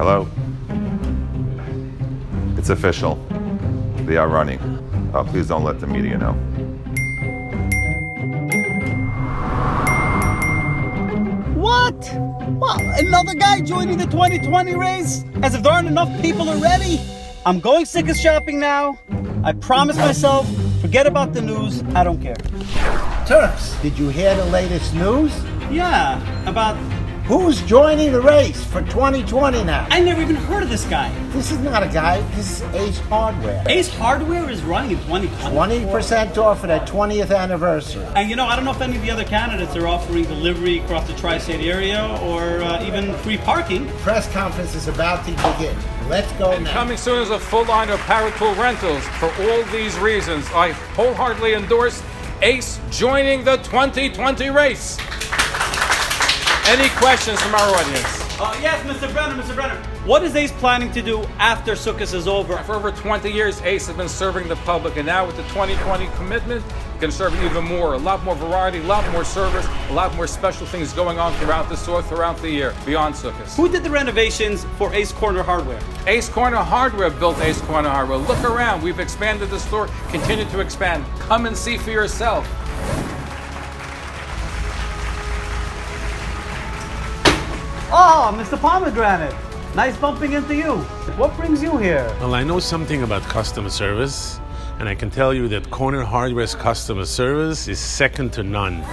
Hello? It's official. They are running. Please don't let the media know. What? What? Another guy joining the 2020 race? As if there aren't enough people already? I'm going Succos shopping now. I promise myself, forget about the news. I don't care. Turx, did you hear the latest news? Yeah, about... Who's joining the race for 2020 now? I never even heard of this guy. This is not a guy, this is Ace Hardware. Ace Hardware is running in 2020. 20% off for their 20th anniversary. And I don't know if any of the other candidates are offering delivery across the tri-state area or even free parking. Press conference is about to begin. Let's go and now. Coming soon is a full line of power tool rentals. For all these reasons, I wholeheartedly endorse Ace joining the 2020 race. Any questions from our audience? Yes, Mr. Brenner. What is Ace planning to do after Succos is over? For over 20 years, Ace has been serving the public, and now with the 2020 commitment, we can serve even more. A lot more variety, a lot more service, a lot more special things going on throughout the store, throughout the year, beyond Succos. Who did the renovations for Ace Corner Hardware? Ace Corner Hardware built Ace Corner Hardware. Look around. We've expanded the store, continue to expand. Come and see for yourself. Oh, Mr. Pomegranate. Nice bumping into you. What brings you here? Well, I know something about customer service, and I can tell you that Corner Hardware's customer service is second to none.